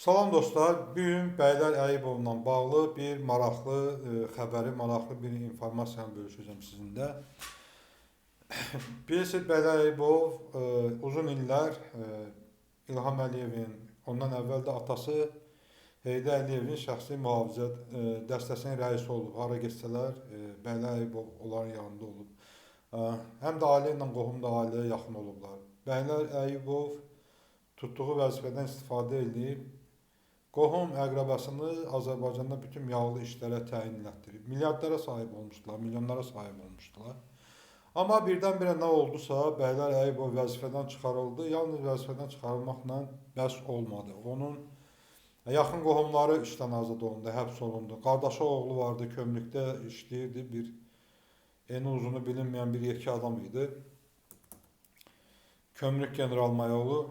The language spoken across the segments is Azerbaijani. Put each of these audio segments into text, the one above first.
Salam dostlar, bugün Bəylər Əyibovla bağlı bir maraqlı xəbəri, maraqlı bir informasiyanı bölüşəcəm sizinlə. Bilirsiniz, Bəylər Əyibov uzun illər İlham Əliyevin, ondan əvvəl də atası Heydər Əliyevin şəxsi mühafizə dəstəsinin rəisi olub. Hara getsələr, Bəylər Əyibov onların yanında olub. Həm də ailə ilə qohum da ailəyə yaxın olublar. Bəylər Əyibov tutduğu vəzifədən istifadə edib, qohum əqrəbasını Azərbaycanda bütün yağlı işlərə təyin etdirib. Milyardlara sahib olmuşdular, milyonlara sahib olmuşdular. Amma birdən-birə nə oldusa, Bəylər Əyibov vəzifədən çıxarıldı. Yalnız vəzifədən çıxarılmaqla bəs olmadı. Onun yaxın qohumları işdən azad olundu, həbs olundu. Qardaşı oğlu vardı, kömrükdə işləyirdi. Bir eni uzunu bilinməyən bir yekə adam idi. Kömrük general-mayolu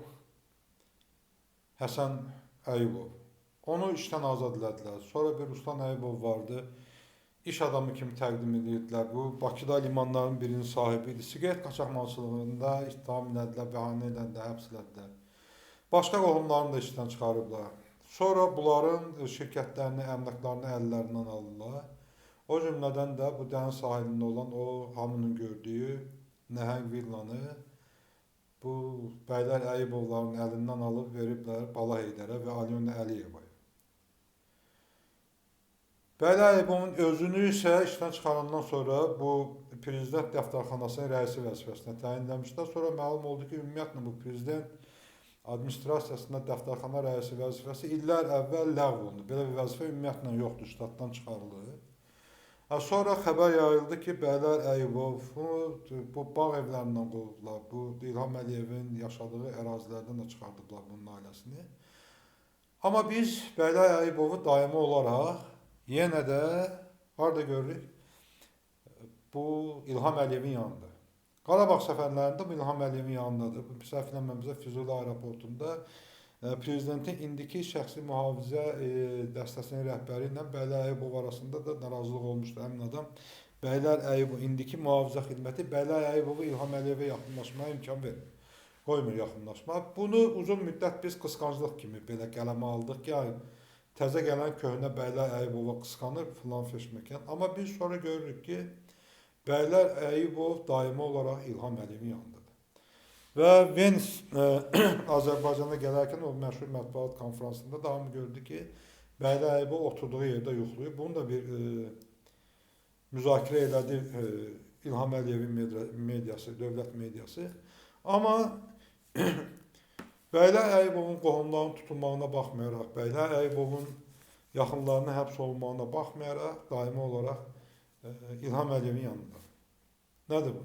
Həsən Əyibov. Onu işdən azad elədilər. Sonra bir Ruslan Əyibov vardı. İş adamı kimi təqdim edirdilər. Bu Bakıda limanların birinin sahibi idi. Siqaret qaçaqmalçılığında ittiham elədilər, bəhanə elədilər, həbs elədilər. Başqa qohumlarını da işdən çıxarıblar. Sonra bunların şirkətlərini, əmlaklarını əllərindən aldılar. O cümlədən də bu dəniz sahilində olan o hamının gördüyü nəhəng villanı bu Bəylər Əyibovların əlindən alıb veriblər Bala Heydərə və Alyona Əliyevaya. Bəylər Əyibovun özünü isə işdən çıxarandan sonra bu prezident dəftərxanasının rəisi vəzifəsinə təyinləmişlər. Sonra məlum oldu ki, ümumiyyətlə bu prezident administrasiyasında dəftərxana rəisi vəzifəsi illər əvvəl ləğv olundu. Belə bir vəzifə ümumiyyətlə yoxdur, ştatdan çıxarılır. Sonra xəbər yayıldı ki, Bəylər Əyibovu bu bağ evlərindən qovublar. Bu İlham Əliyevin yaşadığı ərazilərdən də çıxardıblar bunun ailəsini. Amma biz Bəylər Əyibovu daimi olaraq yenə də harada görürük? Bu İlham Əliyevin yanında. Qarabağ səfərlərində bu İlham Əliyevin yanındadır. Bu səhv eləmirəmsə Füzuli aeroportunda prezidentin indiki şəxsi mühafizə dəstəsinin rəhbəri ilə Bəylər Əyibov arasında da narazılıq olmuşdu. Həmin adam Bəylər Əyibov, indiki mühafizə xidməti Bəylər Əyibovu İlham Əliyevə yaxınlaşmaya imkan vermir. Qoymur yaxınlaşma. Bunu uzun müddət biz qısqanclıq kimi belə qələmə aldıq ki, təzə gələn köhnə Bəylər Əyibova qısqanır filan feşməkən. Amma biz sonra görürük ki, Bəylər Əyibov daimi olaraq İlham Əliyevin yanındadır. Və Venice Azərbaycana gələrkən o məşhur mətbuat konferansında da hamı gördü ki, Bəylər Əyibov oturduğu yerdə yoxlayıb. Bunu da bir müzakirə elədi İlham Əliyevin mediası, dövlət mediası. Amma Bəylər Əyibovun qohumlarının tutulmağına baxmayaraq, Bəylər Əyibovun yaxınlarına həbs olunmağına baxmayaraq, daimi olaraq İlham Əliyevin yanında. Nədir bu?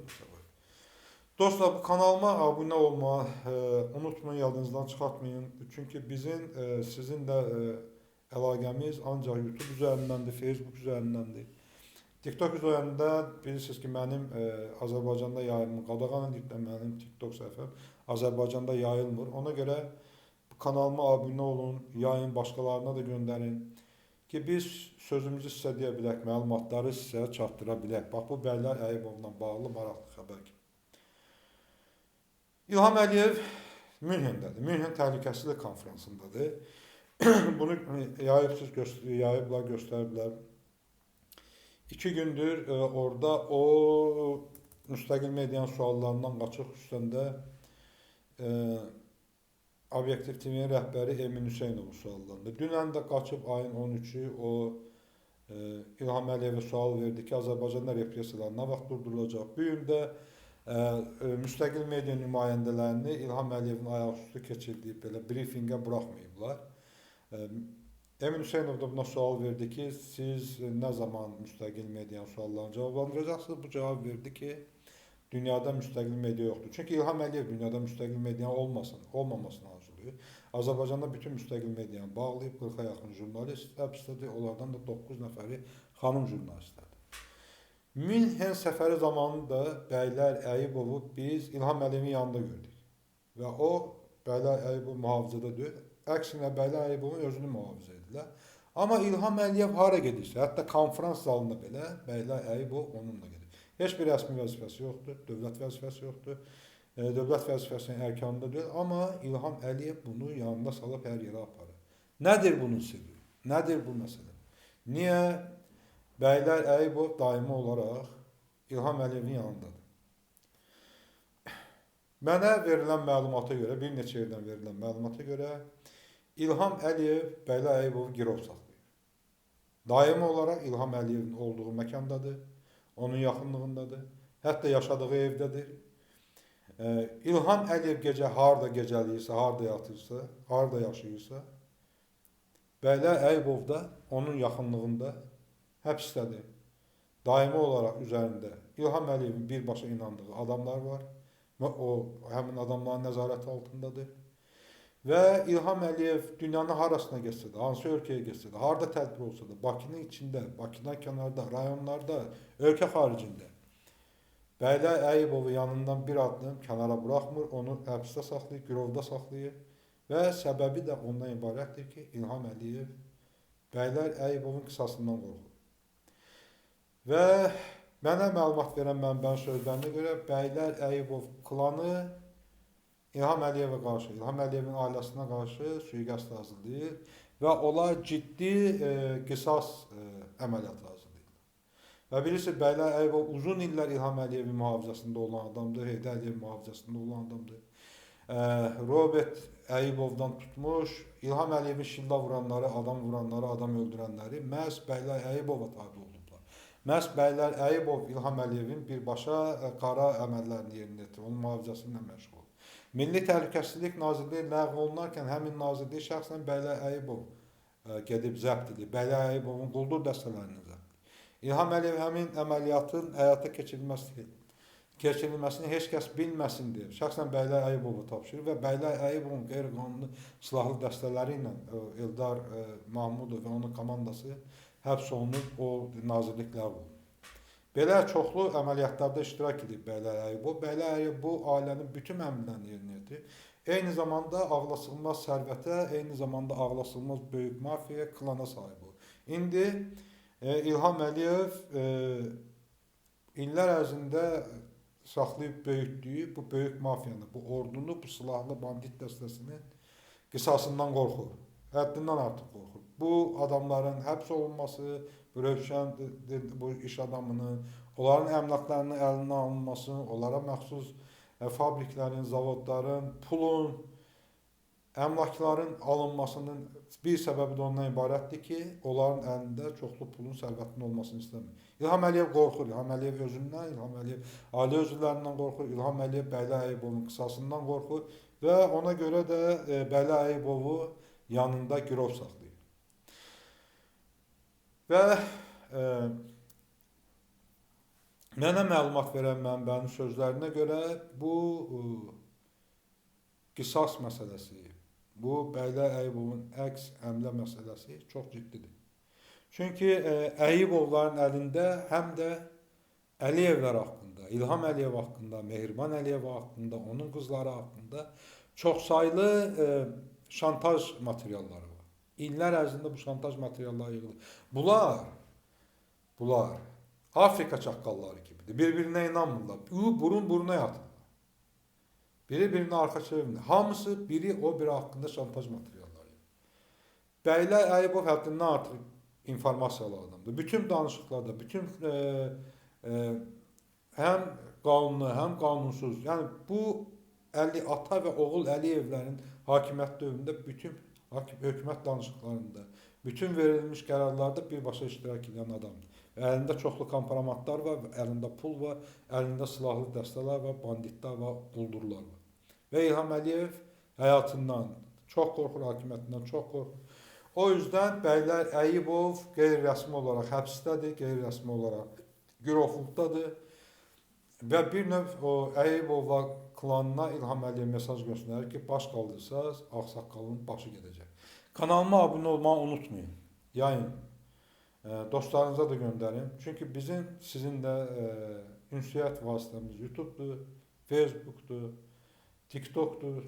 Dostlar, bu kanalıma abunə olmağı unutmayın, yadınızdan çıxartmayın. Çünki bizim sizinlə əlaqəmiz ancaq YouTube üzərindəndir, Facebook üzərindəndir. TikTok üzərində bilirsiniz ki, mənim Azərbaycanda yayılmır. Qadağan edib də mənim TikTok səhifəm Azərbaycanda yayılmır. Ona görə bu kanalıma abunə olun, yayın, başqalarına da göndərin ki, biz sözümüzü sizə deyə bilək, məlumatları sizə çatdıra bilək. Bax, bu Bəylər Əyibovla bağlı maraqlı xəbər ki. İlham Əliyev Münhendədir. Münhen Təhlükəsizlik konferansındadır. Bunu yayıblar, göstəriblər. 2 gündür orada o müstəqil medianın suallarından qaçıq, xüsusən də Obyektiv TV'nin rəhbəri Emin Hüseynovun suallarında. Dünən də qaçıb ayın 13-ü o İlham Əliyevə sual verdi ki, Azərbaycanda repressiyalar nə vaxt durdurulacaq? Bu gün də müstəqil media nümayəndələrini İlham Əliyevin ayaqüstü keçirdiyi belə briefingə buraxmayıblar. Emin Hüseynov da buna sual verdi ki, siz nə zaman müstəqil medianın suallarını cavablandıracaqsınız? Bu cavab verdi ki, dünyada müstəqil media yoxdur. Çünki İlham Əliyev dünyada müstəqil medianın olmamasını arzulayır. Azərbaycanda bütün müstəqil medianı bağlayıb, 40-a yaxın jurnalist həbsdədir, onlardan da 9 nəfəri xanım jurnalistlərdir. Münhen səfəri zamanında Bəylər Əyibovu biz İlham Əliyevin yanında gördük. Və o, Bəylər Əyibov mühafizədə deyil, əksinə Bəylər Əyibovun özünü mühafizə edirlər. Amma İlham Əliyev hara gedirsə, hətta konferans zalında belə Bəylər Əyibov onunla gedir. Heç bir rəsmi vəzifəsi yoxdur, dövlət vəzifəsi yoxdur. Dövlət vəzifəsinin ərkanında deyil, amma İlham Əliyev bunu yanında salıb hər yerə aparır. Nədir bunun sirri? Nədir bu məsələ? Niyə Bəylər Əyibov daimi olaraq İlham Əliyevin yanındadır? Mənə verilən məlumata görə, bir neçə yerdən verilən məlumata görə İlham Əliyev Bəylər Əyibovu girov saxlayır. Daimi olaraq İlham Əliyevin olduğu məkandadır, onun yaxınlığındadır, hətta yaşadığı evdədir. İlham Əliyev gecə harda gecəliyirsə, harda yatırsa, harda yaşayırsa, Bəylər Əyibov da onun yaxınlığında həbsdədir. Daimi olaraq üzərində İlham Əliyevin birbaşa inandığı adamlar var və o həmin adamların nəzarəti altındadır. Və İlham Əliyev dünyanın harasına geçsə də, hansı ölkəyə geçsə də, harda tədbir olsa da, Bakının içində, Bakıdan kənarda, rayonlarda, ölkə xaricində Bəylər Əyibovu yanından bir addım kənara buraxmır, onu həbsdə saxlayır, girovda saxlayır və səbəbi də ondan ibarətdir ki, İlham Əliyev Bəylər Əyibovun qisasından qorxur. Və mənə məlumat verən mənbənin sözlərinə görə Bəylər Əyibov klanı İlham Əliyevə qarşı, İlham Əliyevin ailəsinə qarşı sui-qəsd hazırlayır və onlar ciddi qisas əməliyyatı hazırlayırlar. Və bilirsiniz, Bəylər Əyibov uzun illər İlham Əliyevin mühafizəsində olan adamdır, Heydər Əliyevin mühafizəsində olan adamdır. Robert Əyibovdan tutmuş, İlham Əliyevin şillə vuranları, adam öldürənləri məhz Bəylər Əyibova tabi olublar. Məhz Bəylər Əyibov İlham Əliyevin birbaşa qara əməllərini yerinə yetirir, onun mühafizəsindən məşğul. Milli Təhlükəsizlik Nazirliyi ləğv olunarkən həmin nazirliyi şəxsən Bəylər Əyibov gedib zəbt edib. Bəylər Əyibovun quldur dəstələrini zəbt edib. İlham Əliyev həmin əməliyyatın həyata keçirilməsini heç kəs bilməsin deyə şəxsən Bəylər Əyibova tapşırır və Bəylər Əyibovun qeyri-qanuni silahlı dəstələri ilə Eldar Mahmudov və onun komandası həbs olunub, o nazirlik ləğv olunub. Belə çoxlu əməliyyatlarda iştirak edib Bəylər Əyibov. Bəylər Əyibov bu ailənin bütün əmrlərini yerinə yetirir. Eyni zamanda ağlasılmaz sərvətə, eyni zamanda ağlasılmaz böyük mafiyaya, klana sahib olur. İndi İlham Əliyev illər ərzində saxlayıb böyütdüyü bu böyük mafiyanı, bu ordunu, bu silahlı bandit dəstəsinin qisasından qorxur. Həddindən artıq qorxur. Bu adamların həbs olunması, bu Rövşən, bu iş adamının, onların əmlaklarının əlinə alınması, onlara məxsus fabriklərin, zavodların, pulun, əmlakların alınmasının bir səbəbi də ondan ibarətdir ki, onların əlində çoxlu pulun, sərvətinin olmasını istəmir. İlham Əliyev qorxur, İlham Əliyev özündən, İlham Əliyev ailə üzvlərindən qorxur, İlham Əliyev Bəylər Əyibovun qisasından qorxur və ona görə də Bəylər Əyibovu yanında girov saxlayır. Və mənə məlumat verən mənbənin sözlərinə görə bu qisas məsələsi, bu Bəylər Əyibovun əks əmlə məsələsi çox ciddidir. Çünki Əyibovların əlində həm də Əliyevlər haqqında, İlham Əliyev haqqında, Mehriban Əliyev haqqında, onun qızları haqqında çoxsaylı şantaj materialları var. İllər ərzində bu şantaj materialları yığılır. Bunlar Afrika çaqqalları gibidir. Bir-birinə inanmırlar. Burun buruna yatırlar. Biri-birinə arxa çevirmir. Hamısı biri o biri haqqında şantaj materialları. Bəylər Əyibov həddindən artıq informasiyalı adamdır. Bütün danışıqlarda, bütün həm qanunlu, həm qanunsuz, yəni bu ata və oğul Əliyevlərin hakimiyyət dövründə bütün hökumət danışıqlarında, bütün verilmiş qərarlarda birbaşa iştirak edən adamdır. Əlində çoxlu kompromatlar var, əlində pul var, əlində silahlı dəstələr var, banditlər var, quldurlar var. Və İlham Əliyev həyatından çox qorxur, hakimiyyətindən çox qorxur. O yüzden Bəylər Əyibov qeyri-rəsmi olaraq həbsdədir, qeyri-rəsmi olaraq girovluqdadır. Və bir növ o Əyibovlar klanına İlham Əliyev mesaj göstərir ki, baş qaldırsaz, ağsaqqalın başı gedəcək. Kanalıma abunə olmağı unutmayın. Yayın. Dostlarınıza da göndərin. Çünki bizim sizinlə ünsiyyət vasitəmiz YouTube'dur, Facebook'dur, TikTok'dur.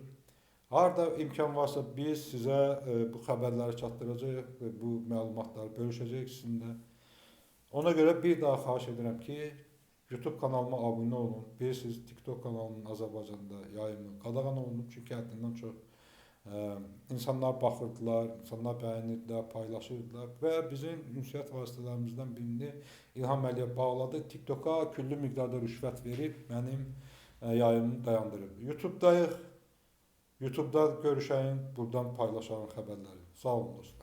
Harada imkan varsa biz sizə bu xəbərləri çatdıracağıq, bu məlumatları bölüşəcəyik sizinlə. Ona görə bir daha xahiş edirəm ki, YouTube kanalıma abunə olun. Bilirsiniz, TikTok kanalının Azərbaycanda yayımı qadağan olunub, çünki həddindən çox İnsanlar baxırdılar, insanlar bəyənirdilər, paylaşırdılar və bizim ünsiyyət vasitələrimizdən birini İlham Əliyev bağladı. TikToka küllü miqdarda rüşvət verib mənim yayımı dayandırıb. YouTube'dayıq. YouTube'da görüşəyin, buradan paylaşalım xəbərləri. Sağ olun dostlar.